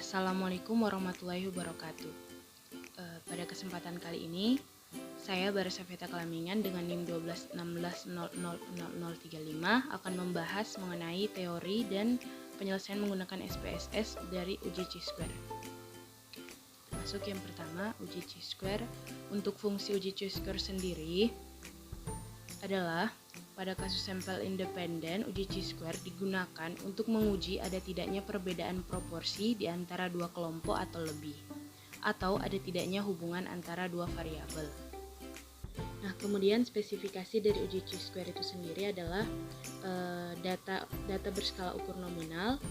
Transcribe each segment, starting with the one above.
Assalamualaikum warahmatullahi wabarakatuh. Pada kesempatan kali ini, saya Baris Safeta Kalamingan dengan NIM 1216000035 akan membahas mengenai teori dan penyelesaian menggunakan SPSS dari uji Chi-square. Masuk yang pertama, uji Chi-square. Untuk fungsi uji Chi-square sendiri adalah pada kasus sampel independen, uji Chi-square digunakan untuk menguji ada tidaknya perbedaan proporsi di antara dua kelompok atau lebih, atau ada tidaknya hubungan antara dua variabel. Nah, kemudian spesifikasi dari uji Chi-square itu sendiri adalah data berskala ukur nominal,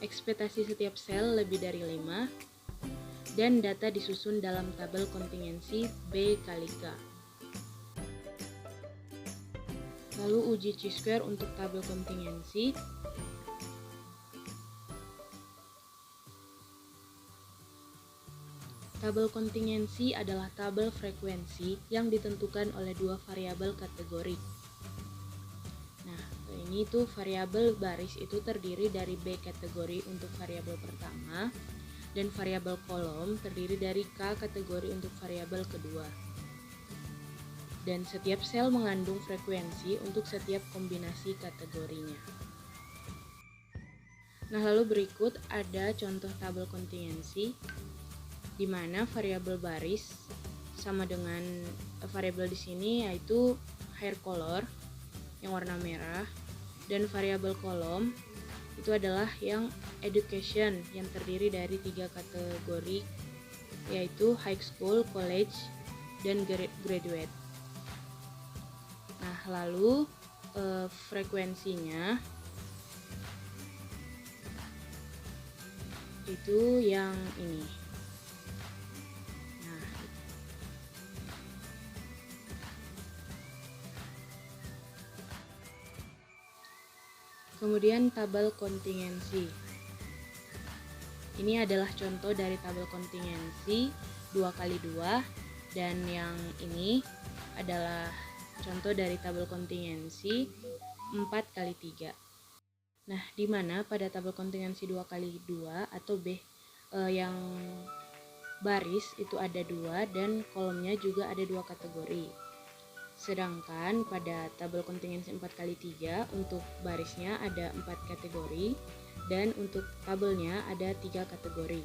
ekspektasi setiap sel lebih dari 5, dan data disusun dalam tabel kontingensi B kali K. Lalu uji Chi-square untuk tabel kontingensi. Tabel kontingensi adalah tabel frekuensi yang ditentukan oleh dua variabel kategori. Nah, ini tuh variabel baris itu terdiri dari B kategori untuk variabel pertama dan variabel kolom terdiri dari K kategori untuk variabel kedua. Dan setiap sel mengandung frekuensi untuk setiap kombinasi kategorinya. Nah, lalu berikut ada contoh tabel kontingensi di mana variabel baris sama dengan variabel di sini yaitu hair color yang warna merah, dan variabel kolom itu adalah yang education yang terdiri dari 3 kategori yaitu high school, college, dan graduate. Nah, lalu frekuensinya itu yang ini. Nah, kemudian tabel kontingensi. Ini adalah contoh dari tabel kontingensi 2x2, dan yang ini adalah contoh dari tabel kontingensi 4x3. Nah, di mana pada tabel kontingensi 2x2 atau B yang baris itu ada 2 dan kolomnya juga ada 2 kategori. Sedangkan pada tabel kontingensi 4x3 untuk barisnya ada 4 kategori dan untuk tabelnya ada 3 kategori.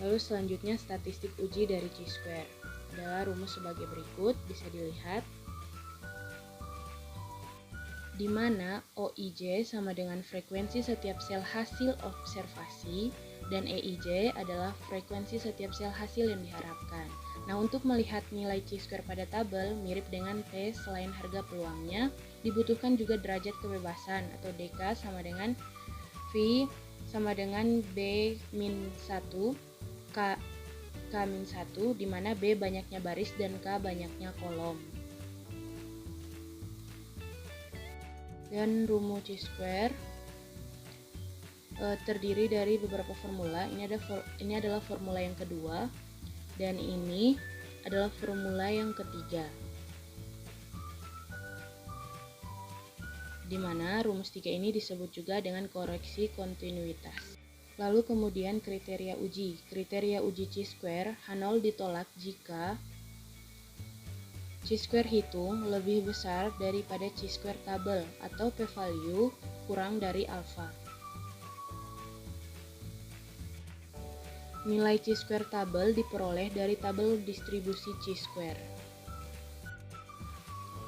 Lalu selanjutnya statistik uji dari Chi-square adalah rumus sebagai berikut, bisa dilihat di mana OIJ sama dengan frekuensi setiap sel hasil observasi dan EIJ adalah frekuensi setiap sel hasil yang diharapkan. Nah, untuk melihat nilai Chi-square pada tabel mirip dengan T selain harga peluangnya, dibutuhkan juga derajat kebebasan atau DK sama dengan V sama dengan B-1 K-1, di mana B banyaknya baris dan K banyaknya kolom. Dan rumus Chi-square terdiri dari beberapa formula. Ini adalah formula yang kedua dan ini adalah formula yang ketiga, di mana rumus 3 ini disebut juga dengan koreksi kontinuitas. Lalu kemudian kriteria uji. Kriteria uji Chi-square H0 ditolak jika Chi-square hitung lebih besar daripada Chi-square tabel atau p-value kurang dari alfa. Nilai Chi-square tabel diperoleh dari tabel distribusi Chi-square.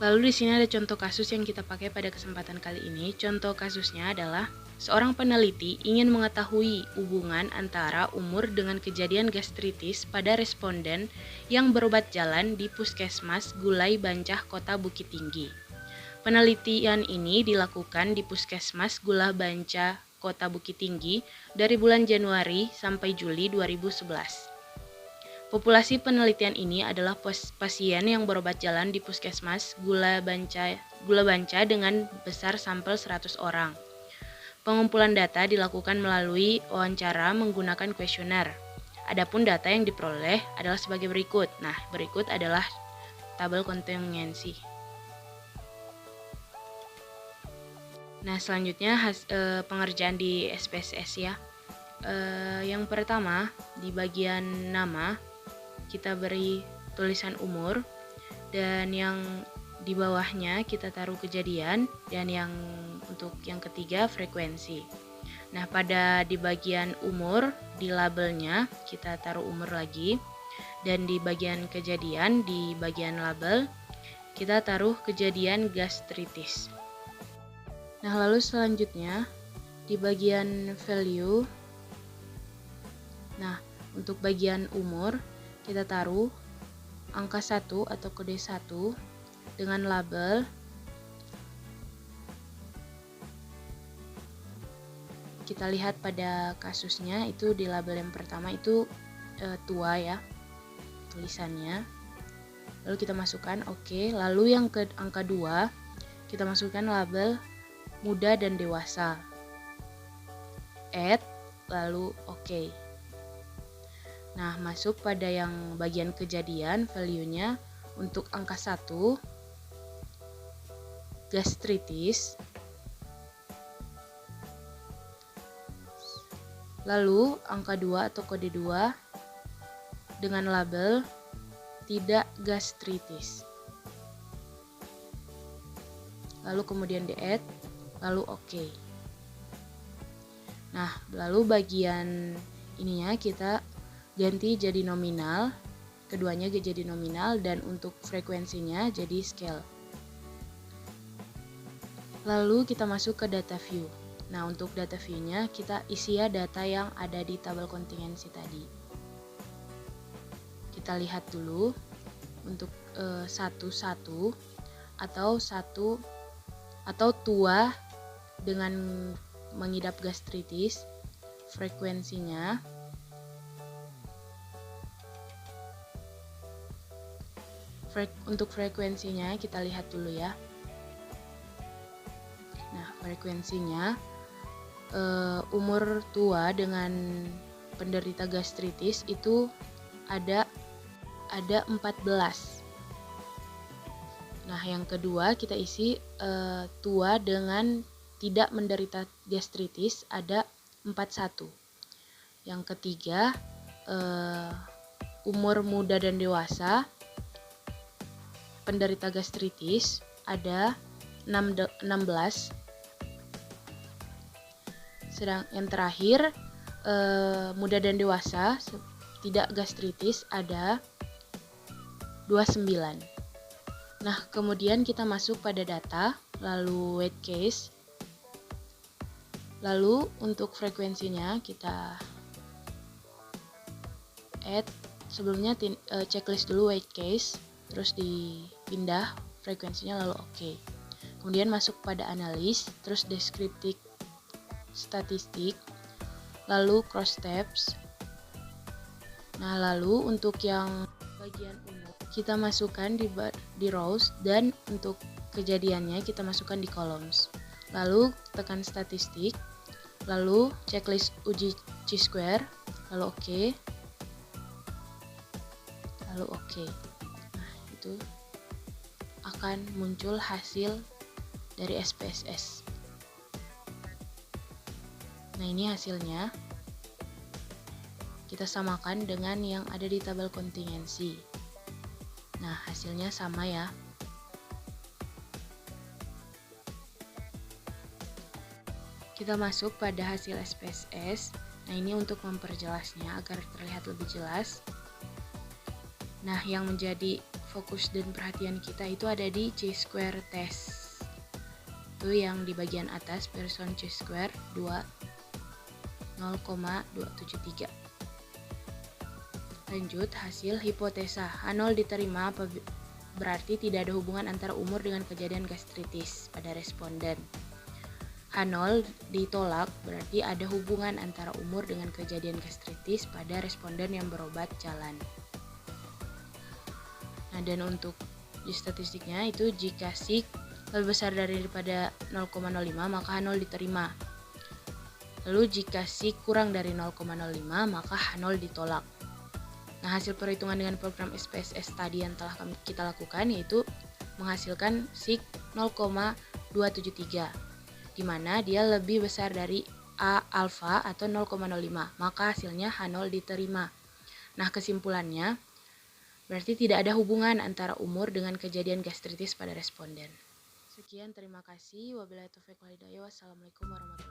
Lalu di sini ada contoh kasus yang kita pakai pada kesempatan kali ini. Contoh kasusnya adalah seorang peneliti ingin mengetahui hubungan antara umur dengan kejadian gastritis pada responden yang berobat jalan di Puskesmas Gulai Bancah, Kota Bukit Tinggi. Penelitian ini dilakukan di Puskesmas Gulai Bancah, Kota Bukit Tinggi dari bulan Januari sampai Juli 2011. Populasi penelitian ini adalah pasien yang berobat jalan di Puskesmas Gulai Bancah dengan besar sampel 100 orang. Pengumpulan data dilakukan melalui wawancara menggunakan kuesioner. Adapun data yang diperoleh adalah sebagai berikut. Nah, berikut adalah tabel kontingensi. Nah, selanjutnya pengerjaan di SPSS ya. Yang pertama, di bagian nama kita beri tulisan umur, dan yang di bawahnya kita taruh kejadian, dan untuk yang ketiga frekuensi. Nah, di bagian umur di labelnya kita taruh umur lagi, dan di bagian kejadian di bagian label kita taruh kejadian gastritis. Nah, lalu selanjutnya di bagian value, nah untuk bagian umur kita taruh angka 1 atau kode 1 dengan label. Kita lihat pada kasusnya itu di label yang pertama itu tua ya tulisannya. Lalu kita masukkan oke. Lalu yang ke angka 2 kita masukkan label muda dan dewasa. Add lalu oke. Nah, masuk pada yang bagian kejadian value-nya untuk angka 1 gastritis. Lalu angka 2 atau kode 2 dengan label tidak gastritis. Lalu kemudian di-add, lalu oke. Nah, lalu bagian ininya kita ganti jadi nominal, keduanya jadi nominal, dan untuk frekuensinya jadi scale. Lalu kita masuk ke data view. Nah, untuk data view-nya kita isi ya data yang ada di tabel kontingensi tadi. Kita lihat dulu untuk 1 atau tua dengan mengidap gastritis, frekuensinya untuk frekuensinya kita lihat dulu ya. Nah, frekuensinya umur tua dengan penderita gastritis itu ada 14. Nah, yang kedua kita isi tua dengan tidak menderita gastritis ada 41. Yang ketiga umur muda dan dewasa penderita gastritis ada 16. Sedang yang terakhir muda dan dewasa tidak gastritis ada 29. Nah, kemudian kita masuk pada data, lalu weight case. Lalu untuk frekuensinya kita add, sebelumnya checklist dulu weight case, terus dipindah frekuensinya lalu oke. Kemudian masuk pada analis, terus descriptive statistik, lalu cross steps. Nah, lalu untuk yang bagian umur kita masukkan di rows, dan untuk kejadiannya kita masukkan di columns. Lalu tekan statistik, lalu checklist uji chi-square, lalu oke. Lalu oke. Nah, itu akan muncul hasil dari SPSS. Nah, ini hasilnya. Kita samakan dengan yang ada di tabel kontingensi. Nah, hasilnya sama ya. Kita masuk pada hasil SPSS. Nah, ini untuk memperjelasnya agar terlihat lebih jelas. Nah, yang menjadi fokus dan perhatian kita itu ada di chi-square test. Itu yang di bagian atas, Pearson chi-square 0,273. Lanjut, hasil hipotesa. H0 diterima berarti tidak ada hubungan antara umur dengan kejadian gastritis pada responden. H0 ditolak berarti ada hubungan antara umur dengan kejadian gastritis pada responden yang berobat jalan. Nah, dan untuk di statistiknya itu jika SIG lebih besar daripada 0,05 maka H0 diterima. Lalu jika SIG kurang dari 0,05 maka H0 ditolak. Nah, hasil perhitungan dengan program SPSS tadi yang telah kita lakukan yaitu menghasilkan SIG 0,273, di mana dia lebih besar dari A alfa atau 0,05, maka hasilnya H0 diterima. Nah, kesimpulannya berarti tidak ada hubungan antara umur dengan kejadian gastritis pada responden. Sekian, terima kasih. Wabillahi taufiq wal hidayah. Wassalamualaikum warahmatullahi wabarakatuh.